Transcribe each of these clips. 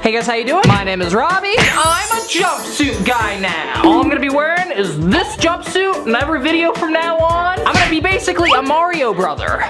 Hey guys, how you doing? My name is Robby, and I'm a jumpsuit guy now. All I'm gonna be wearing is this jumpsuit, and every video from now on, I'm gonna be basically a Mario brother.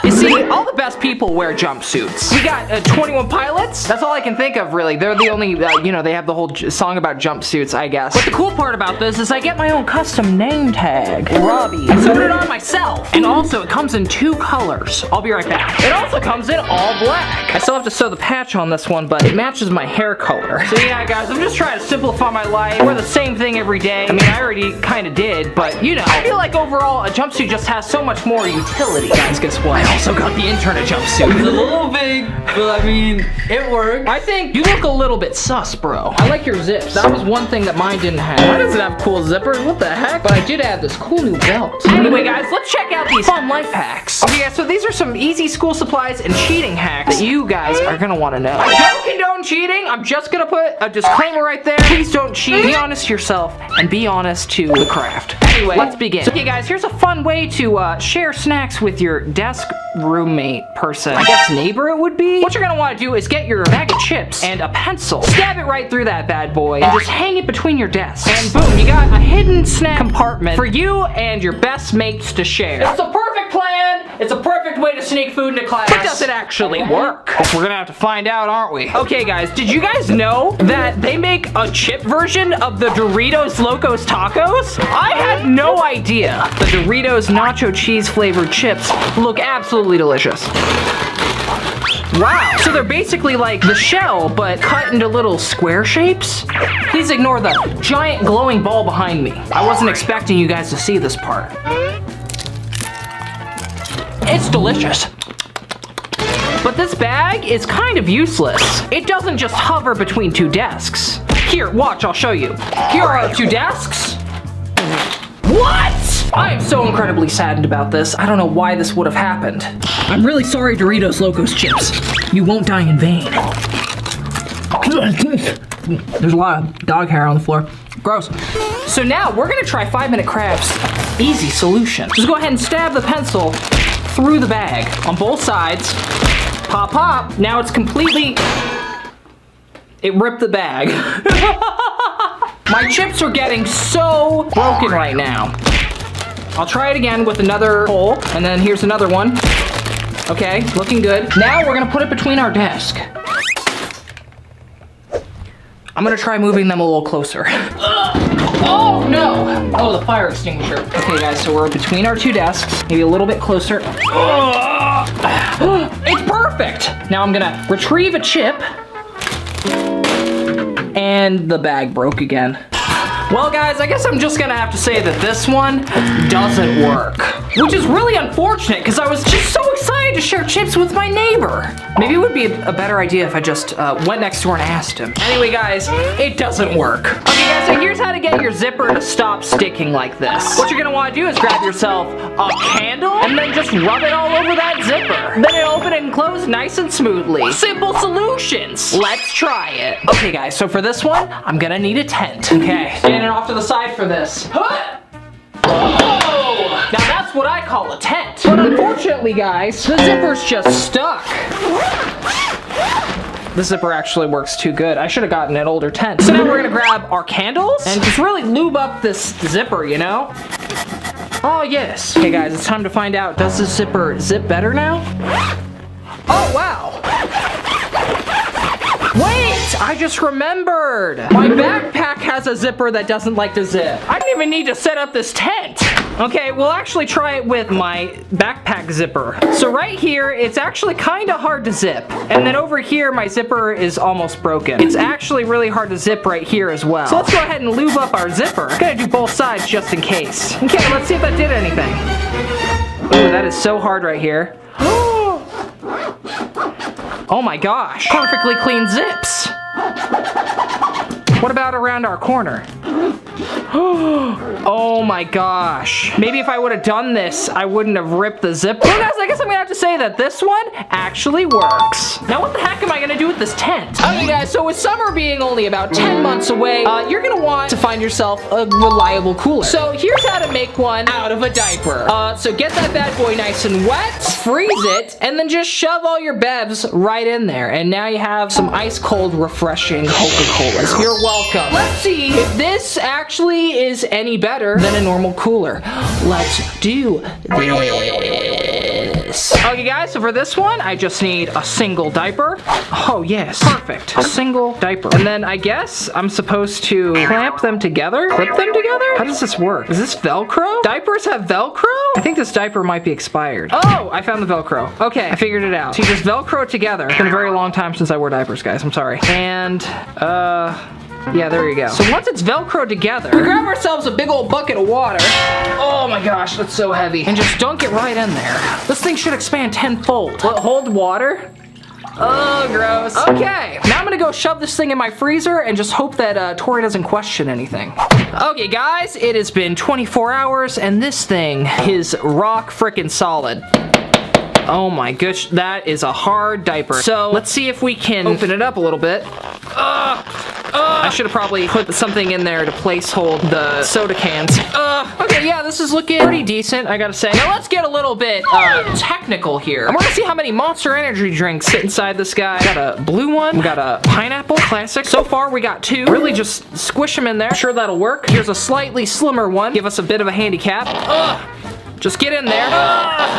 You see, all the best people wear jumpsuits. We got 21 Pilots. That's all I can think of, really. They're the only, they have the whole song about jumpsuits, I guess. But the cool part about this is I get my own custom name tag, Robby. I sewed it on myself. And also, it comes in 2 colors. I'll be right back. It also comes in all black. I still have to sew the patch on this one, but it matches my hair color. So yeah, guys, I'm just trying to simplify my life. I wear the same thing every day. I mean, I already kind of did, but I feel like overall, a jumpsuit just has so much more utility. Guys, guess what? I also got the intern a jumpsuit. It's a little big, but I mean, it works. I think you look a little bit sus, bro. I like your zips. That was one thing that mine didn't have. Mine doesn't have cool zippers. What the heck? But I did add this cool new belt. Anyway, guys, let's check out these fun life hacks. Okay, guys, so these are some easy school supplies and cheating hacks that you guys are gonna want to know. I don't condone cheating. I'm just gonna put a disclaimer right there. Please don't cheat. Be honest to yourself and be honest to the craft. Anyway, let's begin. So, okay, guys, here's a fun way to share snacks with your desk roommate person. I guess neighbor it would be. What you're gonna want to do is get your bag of chips and a pencil. Stab it right through that bad boy and just hang it between your desks. And boom, you got a hidden snack compartment for you and your best mates to share. It's a perfect plan. It's a perfect way to sneak food into class. But does it actually work? We're gonna have to find out, aren't we? Okay, guys, did you guys know that they make a chip version of the Doritos Locos Tacos? I had no idea. The Doritos nacho cheese flavored chips look absolutely delicious. Wow, so they're basically like the shell, but cut into little square shapes? Please ignore the giant glowing ball behind me. I wasn't expecting you guys to see this part. It's delicious. But this bag is kind of useless. It doesn't just hover between 2 desks. Here, watch, I'll show you. Here are our 2 desks. What? I am so incredibly saddened about this. I don't know why this would have happened. I'm really sorry, Doritos Locos Chips. You won't die in vain. There's a lot of dog hair on the floor. Gross. So now we're gonna try 5-minute crafts. Easy solution. Just go ahead and stab the pencil through the bag on both sides. Pop, pop. Now it's completely... It ripped the bag. My chips are getting so broken right now. I'll try it again with another hole, and then here's another one. Okay, looking good. Now we're gonna put it between our desk. I'm gonna try moving them a little closer. Oh no! Oh, the fire extinguisher. Okay guys, so we're between our 2 desks, maybe a little bit closer. It's perfect! Now I'm gonna retrieve a chip, and the bag broke again. Well guys, I guess I'm just gonna have to say that this one doesn't work. Which is really unfortunate, because I was just so excited to share chips with my neighbor. Maybe it would be a better idea if I just went next door and asked him. Anyway guys, it doesn't work. Okay guys, so here's how to get your zipper to stop sticking like this. What you're gonna wanna do is grab yourself a candle, and then just rub it all over that zipper. Then it'll open and close nice and smoothly. Simple solutions. Let's try it. Okay guys, so for this one, I'm gonna need a tent. Okay, standing off to the side for this. Huh! Oh! Now that's what I call a tent. But unfortunately, guys, the zipper's just stuck. The zipper actually works too good. I should have gotten an older tent. So now we're gonna grab our candles and just really lube up this zipper, you know? Oh, yes. Okay, guys, it's time to find out, does this zipper zip better now? Oh, wow. Wait, I just remembered. My backpack has a zipper that doesn't like to zip. I didn't even need to set up this tent. Okay, we'll actually try it with my backpack zipper. So right here, it's actually kind of hard to zip. And then over here, my zipper is almost broken. It's actually really hard to zip right here as well. So let's go ahead and lube up our zipper. I'm gonna do both sides just in case. Okay, let's see if that did anything. Ooh, that is so hard right here. Oh my gosh, perfectly clean zips. What about around our corner? Oh my gosh. Maybe if I would have done this, I wouldn't have ripped the zipper. Well, guys, I guess I'm gonna have to say that this one actually works. Now, what the heck am I gonna do with this tent? Okay, guys, so with summer being only about 10 months away, you're gonna want to find yourself a reliable cooler. So here's how to make one out of a diaper. So get that bad boy nice and wet, freeze it, and then just shove all your bevs right in there. And now you have some ice cold, refreshing Coca-Colas. You're welcome. Let's see if this actually is any better than a normal cooler. Let's do this. Okay, guys, so for this one, I just need a single diaper. Oh, yes, perfect. A single diaper. And then I guess I'm supposed to clamp them together? Clip them together? How does this work? Is this Velcro? Diapers have Velcro? I think this diaper might be expired. Oh, I found the Velcro. Okay, I figured it out. So you just Velcro it together. It's been a very long time since I wore diapers, guys. I'm sorry. And, yeah, there you go. So once it's Velcro together, we grab ourselves a big old bucket of water. Oh my gosh, that's so heavy. And just dunk it right in there. This thing should expand tenfold. Will it hold water? Oh, gross. Okay, now I'm gonna go shove this thing in my freezer and just hope that Tori doesn't question anything. Okay, guys, it has been 24 hours and this thing is rock frickin' solid. Oh my gosh, that is a hard diaper. So let's see if we can open it up a little bit. I should have probably put something in there to place hold the soda cans. Okay, yeah, this is looking pretty decent, I gotta say. Now let's get a little bit technical here. I'm gonna see how many Monster Energy drinks fit inside this guy. Got a blue one, we got a pineapple, classic. So far we got 2. Really just squish them in there. I'm sure that'll work. Here's a slightly slimmer one. Give us a bit of a handicap. Just get in there.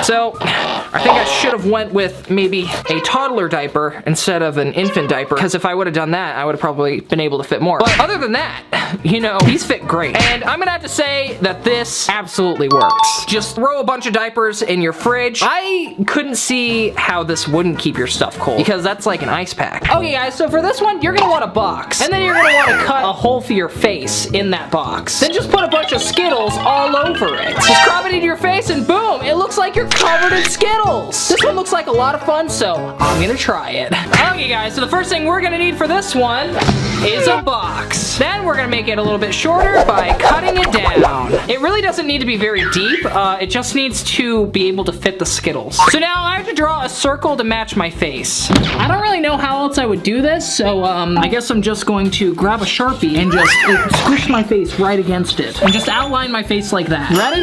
So, I think I should have went with maybe a toddler diaper instead of an infant diaper, because if I would have done that, I would have probably been able to fit more. But other than that, you know, these fit great. And I'm gonna have to say that this absolutely works. Just throw a bunch of diapers in your fridge. I couldn't see how this wouldn't keep your stuff cold, because that's like an ice pack. Okay, guys, so for this one, you're gonna want a box. And then you're gonna want to cut a hole for your face in that box. Then just put a bunch of Skittles all over it. Just crop it into your face and boom, it looks like you're covered in Skittles. This one looks like a lot of fun, so I'm gonna try it. Okay, guys, so the first thing we're gonna need for this one is a box. Then we're gonna make it a little bit shorter by cutting it down. It really doesn't need to be very deep. It just needs to be able to fit the Skittles. So now I have to draw a circle to match my face. I don't really know how else I would do this, so I guess I'm just going to grab a Sharpie and just squish my face right against it. And just outline my face like that. Ready?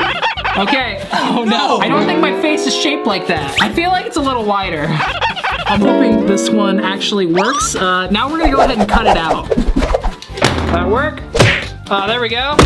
Okay. Oh no. I don't think my face is shaped like that. I feel like it's a little wider. I'm hoping this one actually works. Now we're gonna go ahead and cut it out. That work? There we go.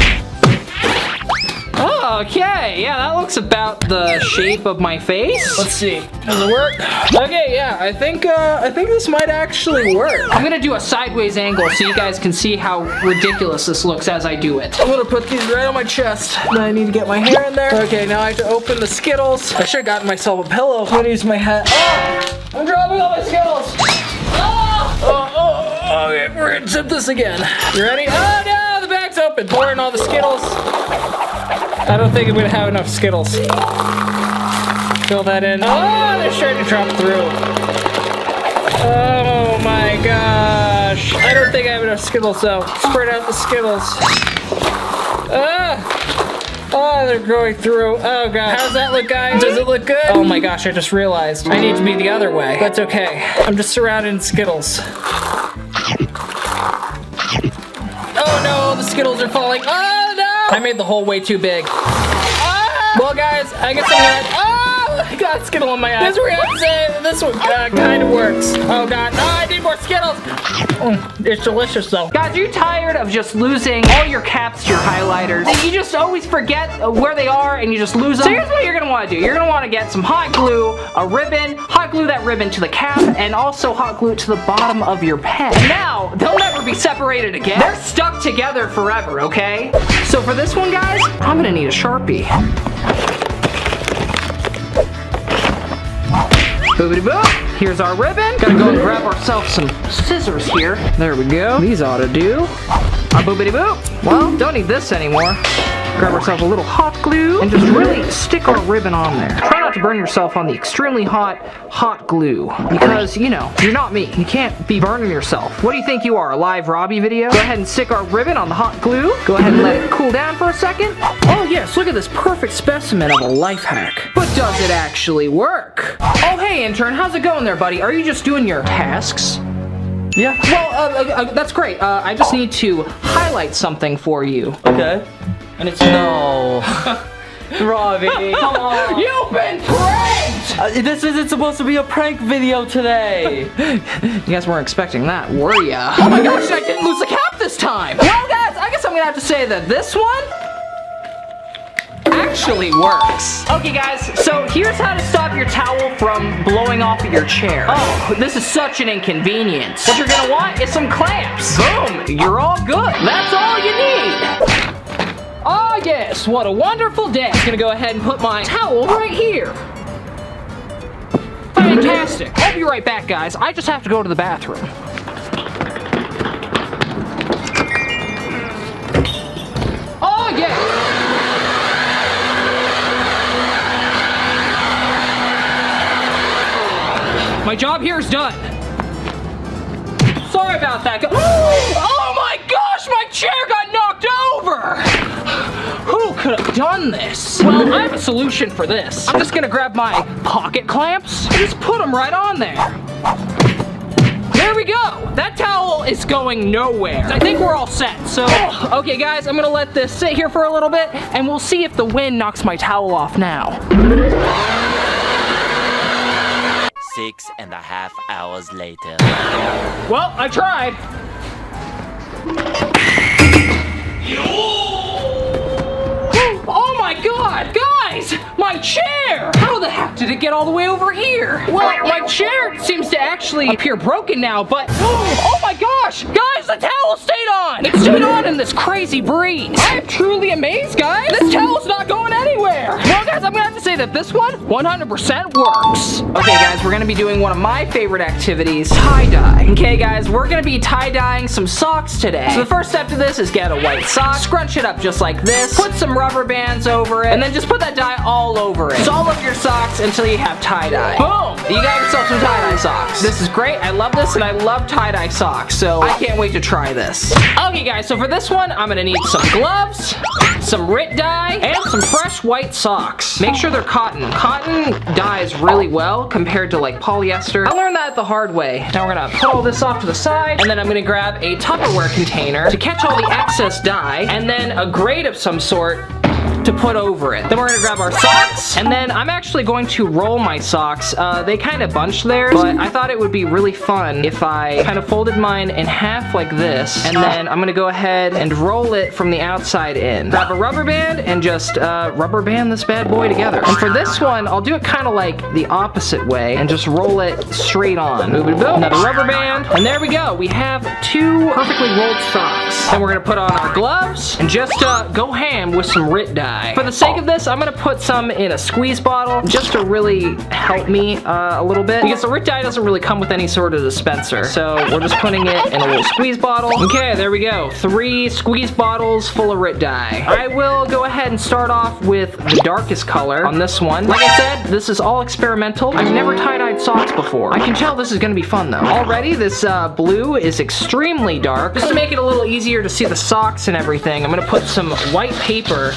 Oh, okay, yeah, that looks about the shape of my face. Let's see, does it work? Okay, yeah, I think this might actually work. I'm gonna do a sideways angle so you guys can see how ridiculous this looks as I do it. I'm gonna put these right on my chest. Then I need to get my hair in there. Okay, now I have to open the Skittles. I should have gotten myself a pillow. I'm gonna use my hat. Oh, I'm dropping all my Skittles. Okay, we're gonna zip this again. You ready? Oh no, the bag's open. Pour in all the Skittles. I don't think I'm gonna have enough Skittles. Fill that in. Oh, they're starting to drop through. Oh my gosh. I don't think I have enough Skittles though. Spread out the Skittles. Oh, they're going through. Oh god. How's that look, guys? Does it look good? Oh my gosh, I just realized I need to be the other way. That's okay. I'm just surrounded in Skittles. Oh no, the Skittles are falling. Oh no! I made the hole way too big. Well, guys, I guess I'm gonna. Oh, I got a Skittle in my eye. This one kind of works. Oh god, I need more Skittles. It's delicious though. Guys, are you tired of just losing all your caps to your highlighters? You just always forget where they are and you just lose them. So here's what you're gonna want to do. You're gonna want to get some hot glue, a ribbon, hot glue that ribbon to the cap, and also hot glue it to the bottom of your pen. Now, they'll never be separated again. They're stuck together forever, okay? So for this one, guys, I'm gonna need a Sharpie. Boobity boop. Here's our ribbon. Gotta go and grab ourselves some scissors here. There we go. These ought to do. Boobity boop. Well, don't need this anymore. grab ourselves a little hot glue, and just really stick our ribbon on there. Try not to burn yourself on the extremely hot glue, because, you know, you're not me. You can't be burning yourself. What do you think you are, a live Robby video? Go ahead and stick our ribbon on the hot glue. Go ahead and let it cool down for a second. Oh yes, look at this perfect specimen of a life hack. But does it actually work? Oh hey intern, how's it going there, buddy? Are you just doing your tasks? Yeah. Well, that's great. I just need to highlight something for you. Okay. And it's no. Robby, come on. You've been pranked! This isn't supposed to be a prank video today. You guys weren't expecting that, were ya? Oh my gosh, I didn't lose the cap this time! Well guys, I guess I'm gonna have to say that this one actually works. Okay guys, so here's how to stop your towel from blowing off of your chair. Oh, this is such an inconvenience. What you're gonna want is some clamps. Boom, you're all good. That's all you need. Oh yes, what a wonderful day. I'm gonna go ahead and put my towel right here. Fantastic. I'll be right back, guys. I just have to go to the bathroom. Oh yeah. My job here is done. Sorry about that. Oh my gosh, my chair got knocked over. Who could have done this? Well, I have a solution for this. I'm just gonna grab my pocket clamps and just put them right on there. There we go. That towel is going nowhere. I think we're all set. So, okay guys, I'm gonna let this sit here for a little bit and we'll see if the wind knocks my towel off now. 6.5 hours later. Well, I tried. Oh my god, guys! My chair! How the heck did it get all the way over here? Well, my chair seems to actually appear broken now, but oh my gosh! Guys, the towel stayed on! It stayed on in this crazy breeze. I'm truly amazed, guys! This towel's not going anywhere! Well, guys, I'm gonna have to say that this one 100% works. Okay, guys, we're gonna be doing one of my favorite activities, tie-dye. Okay, guys, we're gonna be tie-dyeing some socks today. So the first step to this is get a white sock, scrunch it up just like this, put some rubber bands over it, and then just put that dye all over it. So all over your socks until you have tie-dye. Boom! You got yourself some tie-dye socks. This is great. I love this, and I love tie-dye socks, so I can't wait to try this. Okay, guys, so for this one, I'm gonna need some gloves, some RIT dye, and some fresh white socks. Make sure they're cotton. Cotton dyes really well compared to like polyester. I learned that the hard way. Now we're gonna put all this off to the side, and then I'm gonna grab a Tupperware container to catch all the excess dye, and then a grate of some sort to put over it. Then we're gonna grab our socks, and then I'm actually going to roll my socks. They kind of bunch there, but I thought it would be really fun if I kind of folded mine in half like this, and then I'm gonna go ahead and roll it from the outside in. Grab a rubber band and just rubber band this bad boy together. And for this one, I'll do it kind of like the opposite way and just roll it straight on. Boom, boom, boom. Another rubber band, and there we go. We have two perfectly rolled socks. Then we're gonna put on our gloves and just go ham with some RIT dye. For the sake of this, I'm gonna put some in a squeeze bottle just to really help me a little bit, because the RIT dye doesn't really come with any sort of dispenser. So we're just putting it in a little squeeze bottle. Okay, there we go. 3 squeeze bottles full of RIT dye. I will go ahead and start off with the darkest color on this one. Like I said, this is all experimental. I've never tie-dyed socks before. I can tell this is gonna be fun though. Already, this blue is extremely dark. Just to make it a little easier to see the socks and everything, I'm gonna put some white paper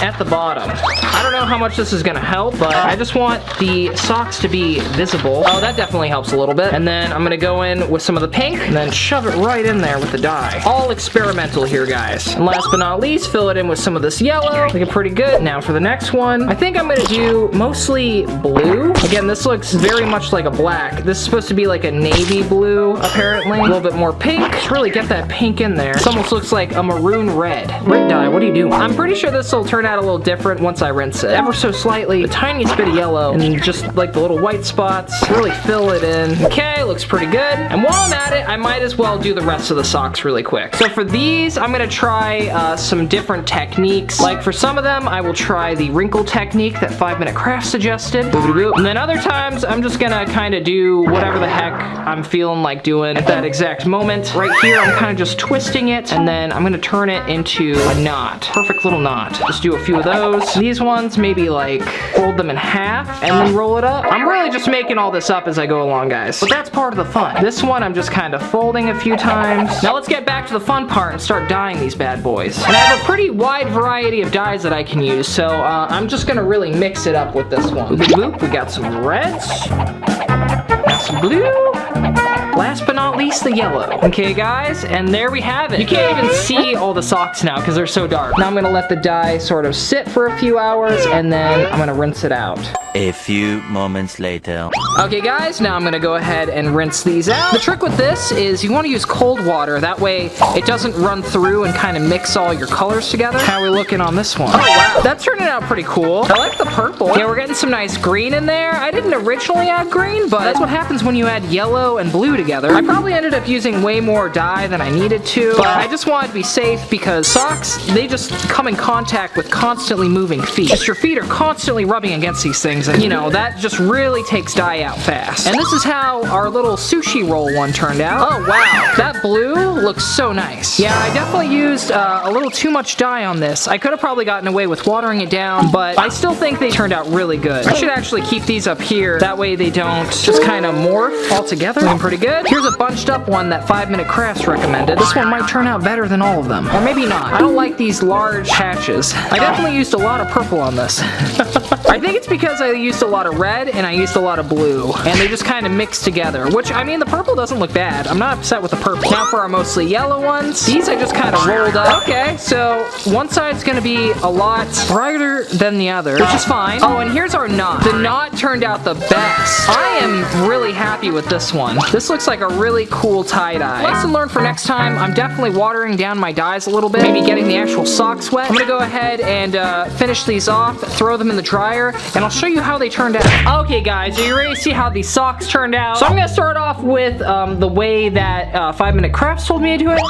at the bottom. I don't know how much this is gonna help, but I just want the socks to be visible. Oh, that definitely helps a little bit. And then I'm gonna go in with some of the pink and then shove it right in there with the dye. All experimental here, guys. And last but not least, fill it in with some of this yellow. Looking pretty good. Now for the next one, I think I'm gonna do mostly blue. Again, this looks very much like a black. This is supposed to be like a navy blue, apparently. A little bit more pink. Just really get that pink in there. This almost looks like a maroon red. RIT dye, what are you doing? I'm pretty sure this will turn out out a little different once I rinse it. Ever so slightly, the tiniest bit of yellow, and just like the little white spots, really fill it in. Okay, looks pretty good. And while I'm at it, I might as well do the rest of the socks really quick. So for these, I'm gonna try some different techniques. Like for some of them, I will try the wrinkle technique that 5 Minute Craft suggested. And then other times, I'm just gonna kind of do whatever the heck I'm feeling like doing at that exact moment. Right here, I'm kind of just twisting it, and then I'm gonna turn it into a knot. Perfect little knot. Just do a few of those. These ones, maybe like fold them in half and then roll it up. I'm really just making all this up as I go along, guys. But that's part of the fun. This one, I'm just kind of folding a few times. Now let's get back to the fun part and start dyeing these bad boys. And I have a pretty wide variety of dyes that I can use, so I'm just gonna really mix it up with this one. Boop, boop, boop. We got some reds. Now some blue. Last but not least, the yellow. Okay, guys, and there we have it. You can't even see all the socks now because they're so dark. Now I'm gonna let the dye sort of sit for a few hours, and then I'm gonna rinse it out. A few moments later. Okay, guys, now I'm gonna go ahead and rinse these out. The trick with this is you wanna use cold water. That way it doesn't run through and kind of mix all your colors together. How are we looking on this one? Oh, wow, that's turning out pretty cool. I like the purple. Yeah, we're getting some nice green in there. I didn't originally add green, but that's what happens when you add yellow and blue together. I probably ended up using way more dye than I needed to, but I just wanted to be safe because socks, they just come in contact with constantly moving feet. Just your feet are constantly rubbing against these things, and you know, that just really takes dye out fast. And this is how our little sushi roll one turned out. Oh wow, that blue looks so nice. Yeah, I definitely used a little too much dye on this. I could have probably gotten away with watering it down, but I still think they turned out really good. I should actually keep these up here, that way they don't just kind of morph all together. Looking pretty good. Here's a bunched up one that 5 Minute Crafts recommended. This one might turn out better than all of them. Or maybe not. I don't like these large patches. I definitely used a lot of purple on this. I think it's because I used a lot of red and I used a lot of blue, and they just kind of mixed together, which, I mean, the purple doesn't look bad. I'm not upset with the purple. Now for our mostly yellow ones, these I just kind of rolled up. Okay, so one side's gonna be a lot brighter than the other, which is fine. Oh, and here's our knot. The knot turned out the best. I am really happy with this one. This looks like a really cool tie-dye. Lesson learned for next time, I'm definitely watering down my dyes a little bit, maybe getting the actual socks wet. I'm gonna go ahead and finish these off, throw them in the dryer, and I'll show you how they turned out. Okay guys, are you ready to see how these socks turned out? So I'm gonna start off with the way that 5 Minute Crafts told me to do it.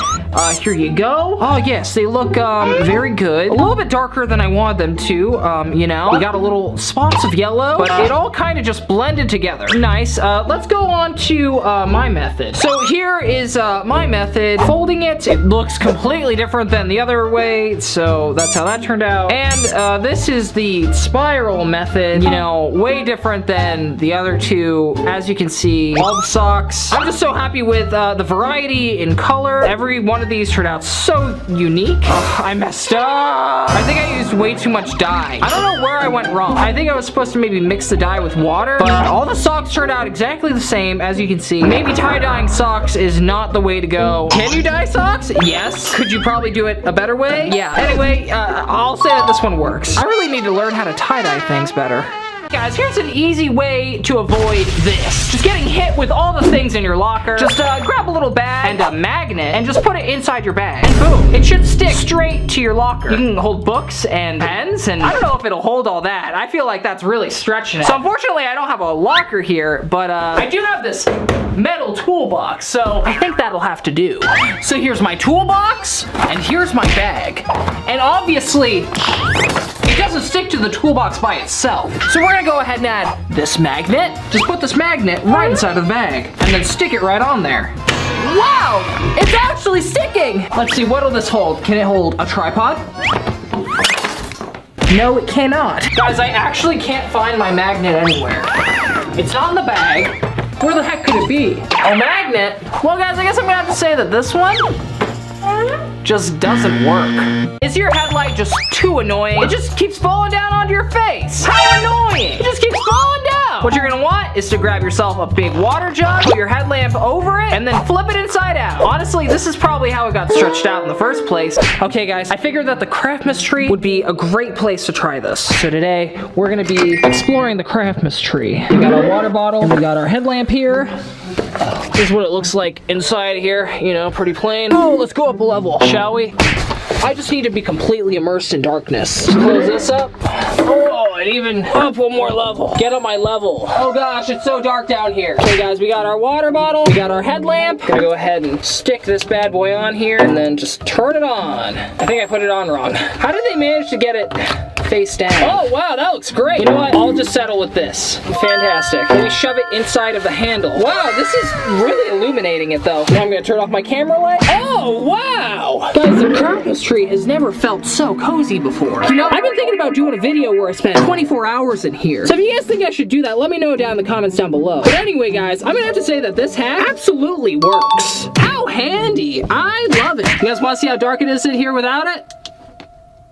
Here you go. Oh yes, they look very good. A little bit darker than I wanted them to, you know. We got a little spots of yellow, but it all kind of just blended together. Nice. Let's go on to my method. So here is my method. Folding it, it looks completely different than the other way, so that's how that turned out. And this is the spiral method, you know, way different than the other two. As you can see, all the socks. I'm just so happy with the variety in color. Every one of these turned out so unique. I messed up. I think I used way too much dye. I don't know where I went wrong. I think I was supposed to maybe mix the dye with water, but all the socks turned out exactly the same, as you can see. Maybe tie-dyeing socks is not the way to go. Can you dye socks? Yes. Could you probably do it a better way? Yeah. Anyway, I'll say that this one works. I really need to learn how to tie-dye things better. Guys, here's an easy way to avoid this. Just getting hit with all the things in your locker. Just grab a little bag and a magnet and just put it inside your bag. And boom, it should stick straight to your locker. You can hold books and pens, and I don't know if it'll hold all that. I feel like that's really stretching it. So unfortunately, I don't have a locker here, but I do have this metal toolbox, so I think that'll have to do. So here's my toolbox, and here's my bag. And obviously, it doesn't stick to the toolbox by itself. So we're gonna go ahead and add this magnet. Just put this magnet right inside of the bag and then stick it right on there. Wow, it's actually sticking. Let's see, what'll this hold? Can it hold a tripod? No, it cannot. Guys, I actually can't find my magnet anywhere. It's not in the bag. Where the heck could it be? A magnet? Well guys, I guess I'm gonna have to say that this one just doesn't work. Is your headlight just too annoying? It just keeps falling down onto your face. How annoying! It just keeps falling down. What you're gonna want is to grab yourself a big water jug, put your headlamp over it, and then flip it inside out. Honestly, this is probably how it got stretched out in the first place. Okay guys, I figured that the Craftmas tree would be a great place to try this. So today, we're gonna be exploring the Craftmas tree. We got our water bottle, and we got our headlamp here. This is what it looks like inside here, you know, pretty plain. Oh, let's go up a level, shall we? I just need to be completely immersed in darkness. Just close this up. Oh, and even up one more level. Get on my level. Oh gosh, it's so dark down here. Okay guys, we got our water bottle, we got our headlamp. Gonna go ahead and stick this bad boy on here and then just turn it on. I think I put it on wrong. How did they manage to get it face down? Oh wow, that looks great. You know what? I'll just settle with this. Fantastic. Let me shove it inside of the handle. Wow, this is really illuminating it though. Now I'm gonna turn off my camera light. Oh wow! Guys, the Christmas tree has never felt so cozy before. You know, I've been thinking about doing a video where I spend 24 hours in here. So if you guys think I should do that, let me know down in the comments down below. But anyway, guys, I'm gonna have to say that this hack absolutely works. How handy! I love it. You guys want to see how dark it is in here without it?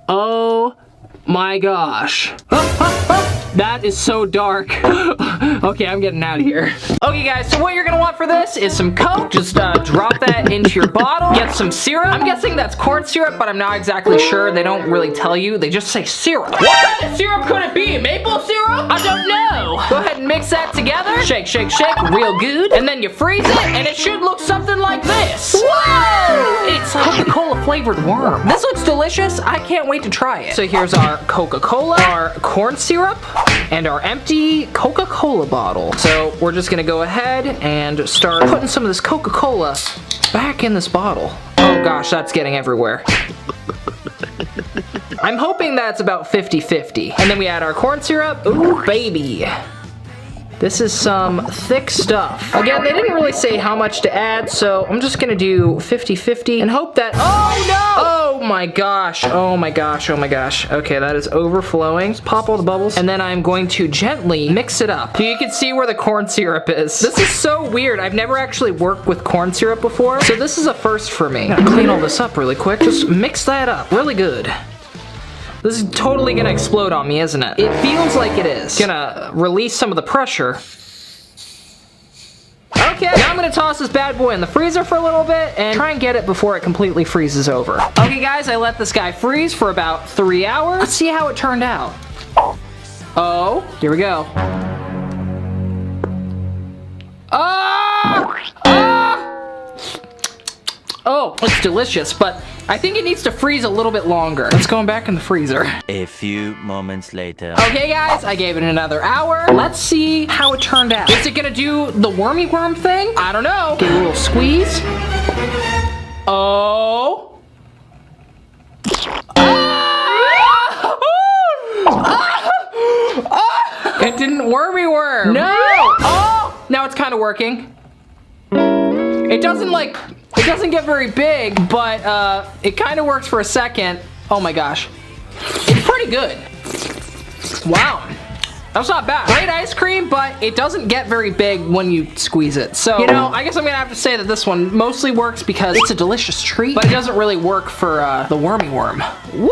Oh my gosh. That is so dark. Okay, I'm getting out of here. Okay guys, so what you're gonna want for this is some Coke. Just drop that into your bottle. Get some syrup. I'm guessing that's corn syrup, but I'm not exactly sure. They don't really tell you. They just say syrup. What kind of syrup could it be? Maple syrup? I don't know. Go ahead and mix that together. Shake, shake, shake, real good. And then you freeze it, and it should look something like this. Whoa! It's Coca-Cola flavored worm. This looks delicious. I can't wait to try it. So here's our Coca-Cola, our corn syrup, and our empty Coca-Cola bottle. So we're just gonna go ahead and start putting some of this Coca-Cola back in this bottle. Oh gosh, that's getting everywhere. I'm hoping that's about 50-50. And then we add our corn syrup. Ooh, baby. This is some thick stuff. Again, they didn't really say how much to add, so I'm just gonna do 50-50 and hope that, oh no! Oh my gosh, oh my gosh, oh my gosh. Okay, that is overflowing. Just pop all the bubbles. And then I'm going to gently mix it up. So you can see where the corn syrup is. This is so weird. I've never actually worked with corn syrup before, so this is a first for me. Gotta clean all this up really quick. Just mix that up really good. This is totally gonna explode on me, isn't it? It feels like it is. Gonna release some of the pressure. Okay, now I'm gonna toss this bad boy in the freezer for a little bit and try and get it before it completely freezes over. Okay guys, I let this guy freeze for about 3 hours. Let's see how it turned out. Oh, here we go. Oh, it's delicious, but I think it needs to freeze a little bit longer. Let's go back in the freezer. A few moments later. Okay guys, I gave it another hour. Let's see how it turned out. Is it gonna do the wormy worm thing? I don't know. Give it a little squeeze. Oh. It didn't wormy worm. No. Oh, now it's kind of working. It doesn't get very big, but it kind of works for a second. Oh my gosh. It's pretty good. Wow. That's not bad. Great ice cream, but it doesn't get very big when you squeeze it. So, you know, I guess I'm gonna have to say that this one mostly works because it's a delicious treat, but it doesn't really work for the wormy worm. Woo!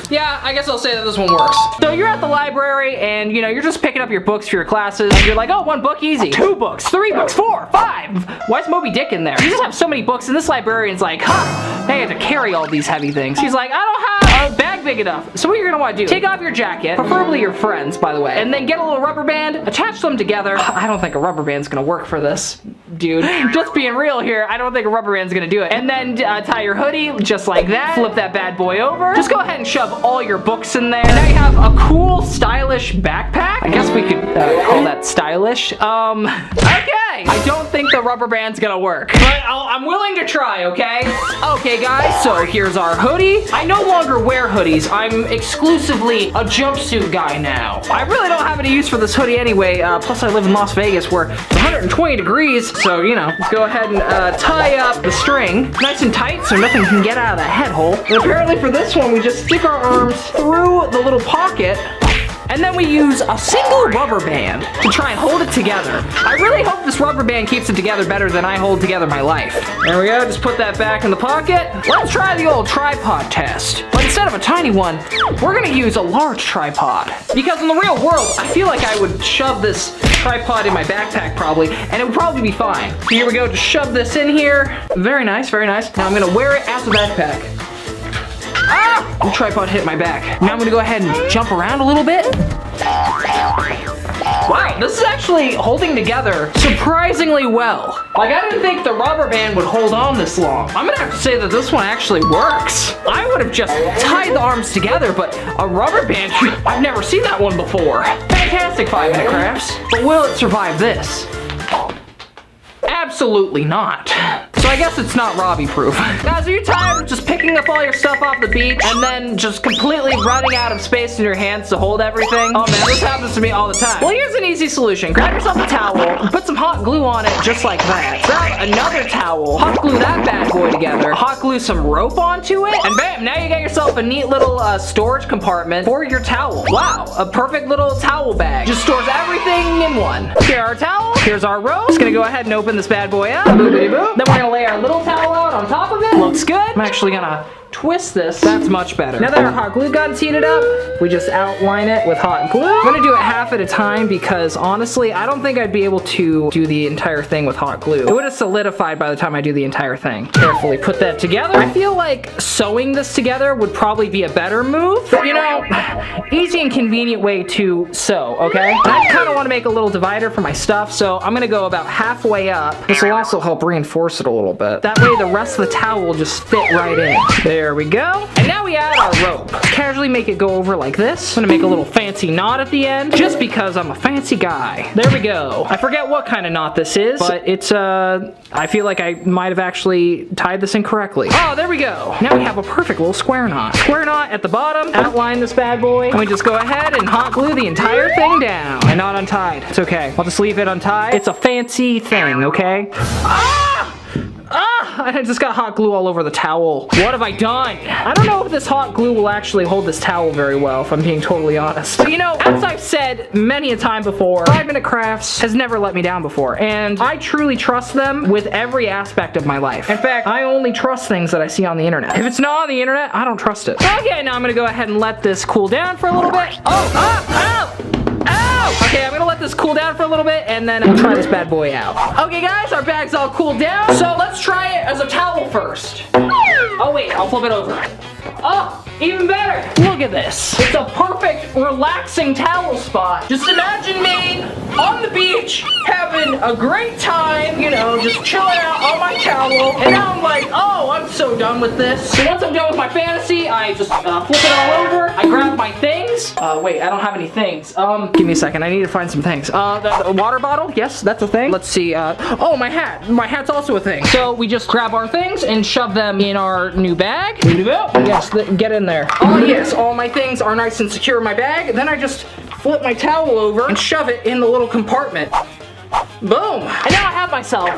Yeah, I guess I'll say that this one works. So you're at the library and, you know, you're just picking up your books for your classes. And you're like, oh, 1 book, easy. 2 books, 3 books, 4, 5. Why is Moby Dick in there? You just have so many books and this librarian's like, huh, they have to carry all these heavy things. She's like, I don't have a bag big enough. So what you're gonna wanna do, take off your jacket, preferably your friend's, by the way, and then get a little rubber band, attach them together. I don't think a rubber band's gonna work for this, dude. Just being real here, I don't think a rubber band's gonna do it. And then tie your hoodie just like that, flip that bad boy over. Just go ahead and shove all your books in there. And now you have a cool, stylish backpack. I guess we could call that stylish. Okay. I don't think the rubber band's gonna work, but I'm willing to try, okay? Okay, guys, so here's our hoodie. I no longer wear hoodies. I'm exclusively a jumpsuit guy now. I really don't have any use for this hoodie anyway. Plus, I live in Las Vegas where it's 120 degrees. So, you know, let's go ahead and tie up the string nice and tight so nothing can get out of the head hole. And apparently for this one, we just stick our arms through the little pocket, and then we use a single rubber band to try and hold it together. I really hope this rubber band keeps it together better than I hold together my life. There we go, just put that back in the pocket. Let's try the old tripod test. But instead of a tiny one, we're gonna use a large tripod. Because in the real world, I feel like I would shove this tripod in my backpack probably, and it would probably be fine. So here we go, just shove this in here. Very nice, very nice. Now I'm gonna wear it as a backpack. Ah! The tripod hit my back. Now I'm gonna go ahead and jump around a little bit. Wow, this is actually holding together surprisingly well. Like, I didn't think the rubber band would hold on this long. I'm gonna have to say that this one actually works. I would have just tied the arms together, but a rubber band, I've never seen that one before. Fantastic 5-minute crafts. But will it survive this? Absolutely not. So I guess it's not Robby proof. Guys, are you tired of just picking up all your stuff off the beach and then just completely running out of space in your hands to hold everything? Oh man, this happens to me all the time. Well, here's an easy solution. Grab yourself a towel, put some hot glue on it just like that. Grab another towel, hot glue that bad boy together, hot glue some rope onto it, and bam, now you got yourself a neat little storage compartment for your towel. Wow, a perfect little towel bag. Just stores everything in one. Here are our towels, here's our rope. Just gonna go ahead and open this bad boy up. Boopity boop. Then we're gonna lay our little towel out on top of it. Looks good. I'm actually gonna twist this. That's much better. Now that our hot glue gun's heated up, we just outline it with hot glue. I'm gonna do it half at a time because honestly, I don't think I'd be able to do the entire thing with hot glue. It would have solidified by the time I do the entire thing. Carefully put that together. I feel like sewing this together would probably be a better move. But you know, easy and convenient way to sew, okay? And I kind of want to make a little divider for my stuff, so I'm gonna go about halfway up. This will also help reinforce it a little bit. That way the rest of the towel will just fit right in. There we go. And now we add our rope. Casually make it go over like this. I'm gonna make a little fancy knot at the end, just because I'm a fancy guy. There we go. I forget what kind of knot this is, but it's, I feel like I might have actually tied this incorrectly. Oh, there we go. Now we have a perfect little square knot. Square knot at the bottom, outline this bad boy, and we just go ahead and hot glue the entire thing down. And not untied. It's okay. I'll just leave it untied. It's a fancy thing, okay? Ah! I just got hot glue all over the towel. What have I done? I don't know if this hot glue will actually hold this towel very well, if I'm being totally honest. But you know, as I've said many a time before, 5-minute crafts has never let me down before, and I truly trust them with every aspect of my life. In fact, I only trust things that I see on the internet. If it's not on the internet, I don't trust it. Okay, now I'm gonna go ahead and let this cool down for a little bit. Okay, I'm gonna let this cool down for a little bit and then I'll try this bad boy out. Okay guys, our bag's all cooled down. So let's try it as a towel first. Oh wait, I'll flip it over. Oh, even better. Look at this. It's a perfect relaxing towel spot. Just imagine me on the beach having a great time, you know, just chilling out on my towel. And now I'm like, oh, I'm so done with this. So once I'm done with my fantasy, I just flip it all over. I grab my things. Wait, I don't have any things. Give me a second. I need to find some things. The water bottle. Yes, that's a thing. Let's see. Oh, my hat. My hat's also a thing. So we just grab our things and shove them in our new bag. Yes, get in there. Oh yes, all my things are nice and secure in my bag. Then I just flip my towel over and shove it in the little compartment. Boom! And now I have myself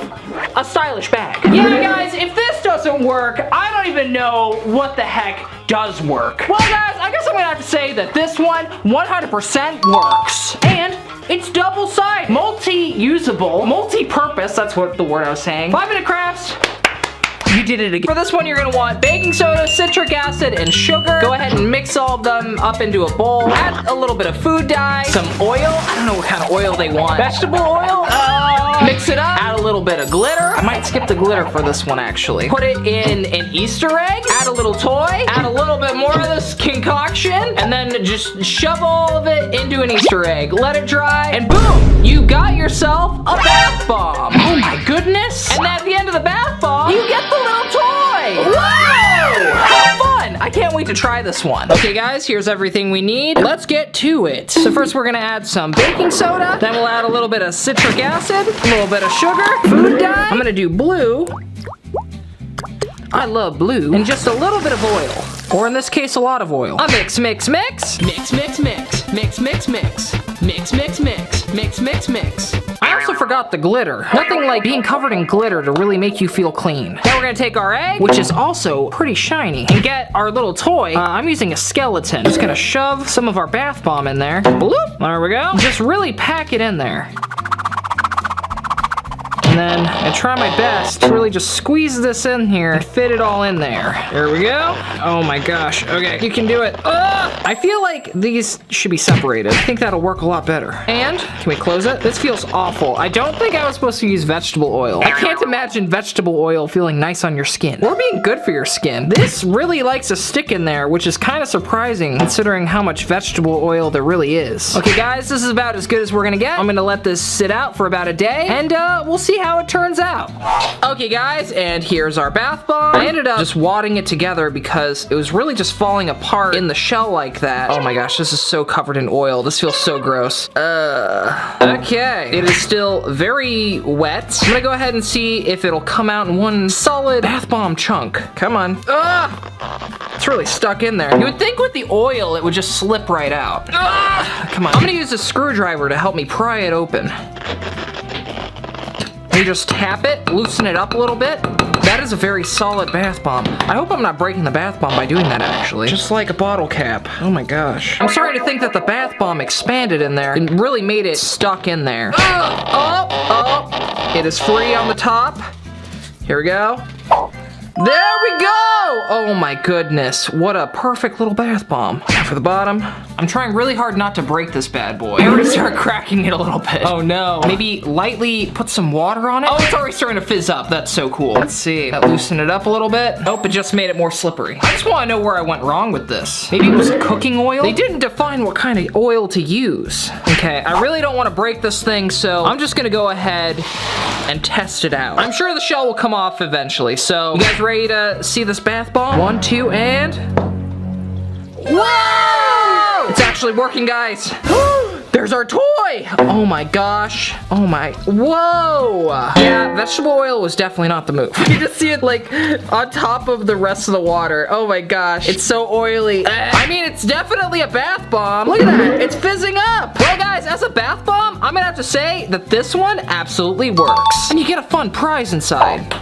a stylish bag. Yeah, guys, if this doesn't work, I don't even know what the heck does work. Well, guys, I guess I'm gonna have to say that this one 100% works. And it's double-sided, multi-usable, multi-purpose, that's what the word I was saying. 5-minute crafts. You did it again. For this one, you're gonna want baking soda, citric acid, and sugar. Go ahead and mix all of them up into a bowl. Add a little bit of food dye, some oil. I don't know what kind of oil they want. Vegetable oil. Mix it up. Add a little bit of glitter. I might skip the glitter for this one, actually. Put it in an Easter egg. Add a little toy. Add a little bit more of this concoction. And then just shove all of it into an Easter egg. Let it dry. And boom! You got yourself a bath bomb. Oh my goodness. And at the end of the bath bomb, you get the little toy. Whoa! How fun! I can't wait to try this one. Okay guys, here's everything we need. Let's get to it. So first we're gonna add some baking soda. Then we'll add a little bit of citric acid, a little bit of sugar, food dye. I'm gonna do blue. I love blue. And just a little bit of oil. Or in this case, a lot of oil. A mix, mix, mix. Mix, mix, mix. Mix, mix, mix. Mix, mix, mix. Mix, mix, mix. I also forgot the glitter. Nothing like being covered in glitter to really make you feel clean. Now we're gonna take our egg, which is also pretty shiny, and get our little toy. I'm using a skeleton. Just gonna shove some of our bath bomb in there. Bloop. There we go. Just really pack it in there. And then I try my best to really just squeeze this in here and fit it all in there. There we go. Oh my gosh. Okay, you can do it. I feel like these should be separated. I think that'll work a lot better. And can we close it? This feels awful. I don't think I was supposed to use vegetable oil. I can't imagine vegetable oil feeling nice on your skin or being good for your skin. This really likes to stick in there, which is kind of surprising considering how much vegetable oil there really is. Okay guys, this is about as good as we're gonna get. I'm gonna let this sit out for about a day and we'll see how it turns out. Okay guys, and here's our bath bomb. I ended up just wadding it together because it was really just falling apart in the shell like that. Oh my gosh, this is so covered in oil. This feels so gross. Okay, it is still very wet. I'm gonna go ahead and see if it'll come out in one solid bath bomb chunk. Come on. It's really stuck in there. You would think with the oil it would just slip right out. Come on. I'm gonna use a screwdriver to help me pry it open. You just tap it, loosen it up a little bit. That is a very solid bath bomb. I hope I'm not breaking the bath bomb by doing that actually. Just like a bottle cap. Oh my gosh. I'm sorry to think that the bath bomb expanded in there and really made it stuck in there. It is free on the top. Here we go. There we go! Oh my goodness, what a perfect little bath bomb. Now for the bottom. I'm trying really hard not to break this bad boy. I already start cracking it a little bit. Oh no. Maybe lightly put some water on it? Oh, it's already starting to fizz up. That's so cool. Let's see. That loosened it up a little bit. Nope, it just made it more slippery. I just want to know where I went wrong with this. Maybe it was cooking oil? They didn't define what kind of oil to use. Okay, I really don't want to break this thing, so I'm just gonna go ahead and test it out. I'm sure the shell will come off eventually, so you guys ready to see this bath bomb? 1, 2, and... Whoa! It's actually working, guys. There's our toy! Oh my gosh. Oh my, whoa! Yeah, vegetable oil was definitely not the move. You just see it like on top of the rest of the water. Oh my gosh, it's so oily. I mean, it's definitely a bath bomb. Look at that, it's fizzing up. Well guys, as a bath bomb, I'm gonna have to say that this one absolutely works. And you get a fun prize inside.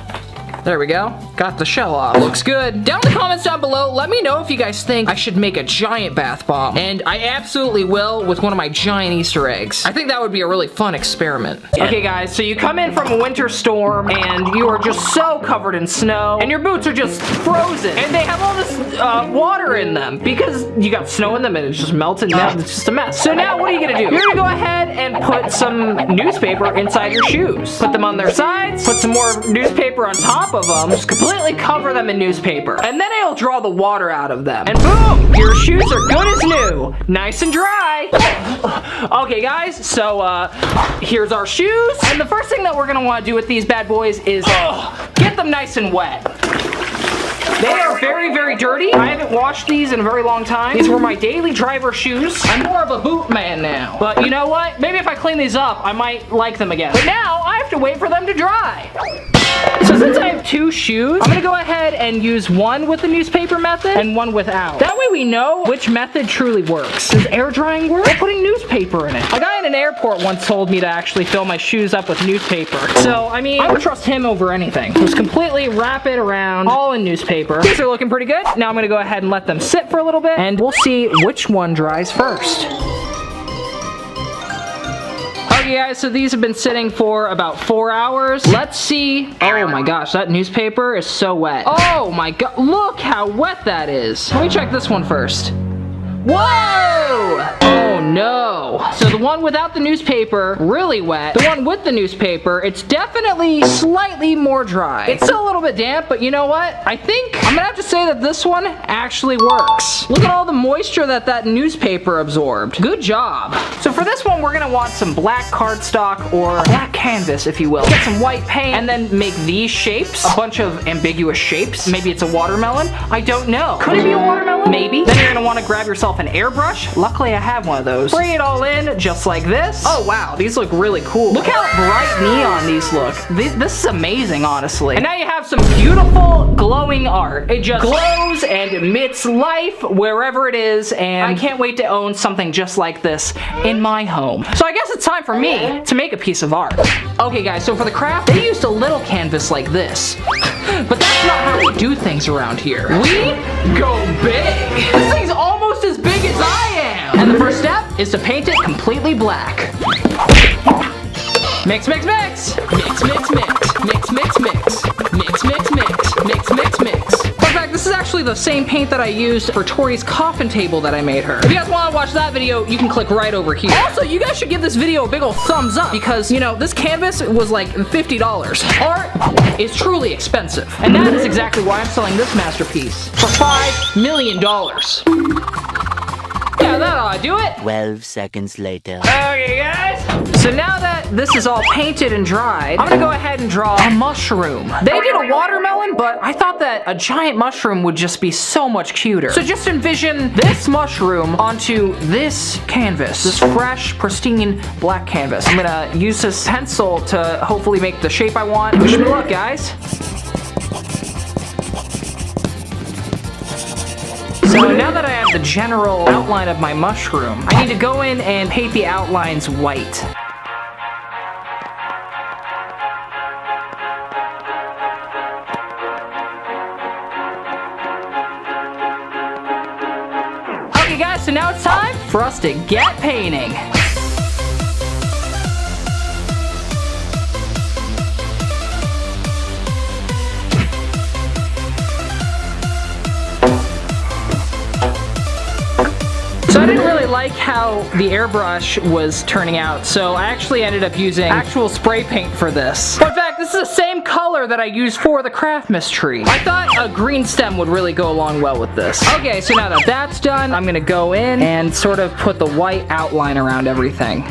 There we go. Got the shell off. Looks good. Down in the comments down below, let me know if you guys think I should make a giant bath bomb. And I absolutely will with one of my giant Easter eggs. I think that would be a really fun experiment. Yeah. Okay guys, so you come in from a winter storm and you are just so covered in snow and your boots are just frozen. And they have all this water in them because you got snow in them and it's just melted down. It's just a mess. So now what are you gonna do? You're gonna go ahead and put some newspaper inside your shoes. Put them on their sides, put some more newspaper on top of them, just completely cover them in newspaper, and then it'll draw the water out of them. And boom! Your shoes are good as new. Nice and dry. Okay guys, so here's our shoes. And the first thing that we're gonna wanna do with these bad boys is get them nice and wet. They are very, very dirty. I haven't washed these in a very long time. These were my daily driver shoes. I'm more of a boot man now. But you know what? Maybe if I clean these up, I might like them again. But now, I have to wait for them to dry. So since I have two shoes, I'm gonna go ahead and use one with the newspaper method and one without. That way we know which method truly works. Does air drying work? Or putting newspaper in it? A guy in an airport once told me to actually fill my shoes up with newspaper. So, I mean, I would trust him over anything. Just completely wrap it around, all in newspaper. These are looking pretty good. Now I'm gonna go ahead and let them sit for a little bit, and we'll see which one dries first. Okay guys, so these have been sitting for about 4 hours. Let's see. Oh my gosh, that newspaper is so wet. Oh my god, look how wet that is. Let me check this one first. Whoa! Oh no. So the one without the newspaper, really wet. The one with the newspaper, it's definitely slightly more dry. It's still a little bit damp, but you know what? I think I'm gonna have to say that this one actually works. Look at all the moisture that newspaper absorbed. Good job. So for this one, we're gonna want some black cardstock or black canvas, if you will. Get some white paint and then make these shapes, a bunch of ambiguous shapes. Maybe it's a watermelon. I don't know. Could it be a watermelon? Maybe. Then you're gonna wanna grab yourself an airbrush. Luckily, I have one of those. Bring it all in just like this. Oh wow, these look really cool. Look how bright neon these look. This is amazing, honestly. And now you have some beautiful glowing art. It just glows and emits life wherever it is, and I can't wait to own something just like this in my home. So I guess it's time for me to make a piece of art. Okay guys, so for the craft, they used a little canvas like this. But that's not how we do things around here. We go big. This thing's almost as big as I am. And the first step is to paint it completely black. Mix, mix, mix. Mix, mix, mix. Mix, mix, mix. Mix, mix, mix. Mix, mix, mix. In fact, this is actually the same paint that I used for Tori's coffin table that I made her. If you guys want to watch that video, you can click right over here. Also, you guys should give this video a big ol' thumbs up because, you know, this canvas was like $50. Art is truly expensive. And that is exactly why I'm selling this masterpiece for $5 million. Yeah, that ought to do it. 12 seconds later. Okay, guys. So now that this is all painted and dried, I'm gonna go ahead and draw a mushroom. They did a watermelon, but I thought that a giant mushroom would just be so much cuter. So just envision this mushroom onto this canvas, this fresh, pristine black canvas. I'm gonna use this pencil to hopefully make the shape I want. Wish me luck, guys. So now that I have the general outline of my mushroom, I need to go in and paint the outlines white. Okay guys, so now it's time for us to get painting. So I didn't really like how the airbrush was turning out, so I actually ended up using actual spray paint for this. But in fact, this is the same color that I used for the Craftmas tree. I thought a green stem would really go along well with this. Okay, so now that that's done, I'm gonna go in and sort of put the white outline around everything.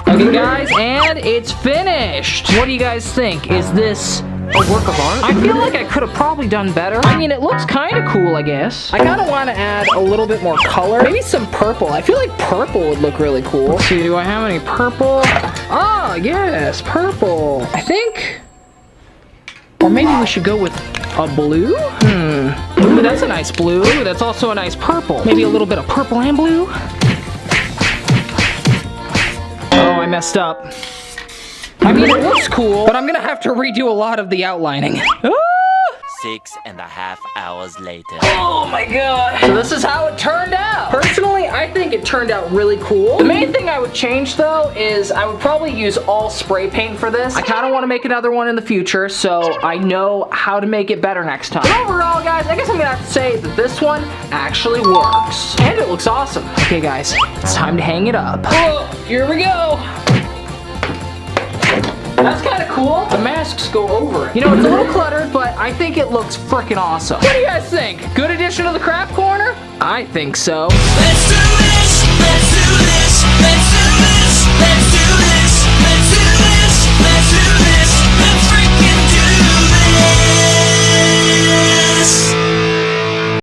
Okay guys, and it's finished! What do you guys think? Is this a work of art? I feel like I could have probably done better. I mean, it looks kind of cool, I guess. I kind of want to add a little bit more color. Maybe some purple. I feel like purple would look really cool. Let's see, do I have any purple? Ah, yes, purple. I think... Or maybe we should go with a blue? Ooh, that's a nice blue. Ooh, that's also a nice purple. Maybe a little bit of purple and blue. Oh, I messed up. I mean, it looks cool, but I'm gonna have to redo a lot of the outlining. 6.5 hours later. Oh my god. So this is how it turned out. Personally, I think it turned out really cool. The main thing I would change though is I would probably use all spray paint for this. I kind of want to make another one in the future, so I know how to make it better next time. But overall, guys, I guess I'm gonna have to say that this one actually works. And it looks awesome. Okay guys, it's time to hang it up. Oh, here we go. That's kind of cool. The masks go over it. You know, it's a little cluttered, but I think it looks freaking awesome. What do you guys think? Good addition to the craft corner? I think so. Let's do it!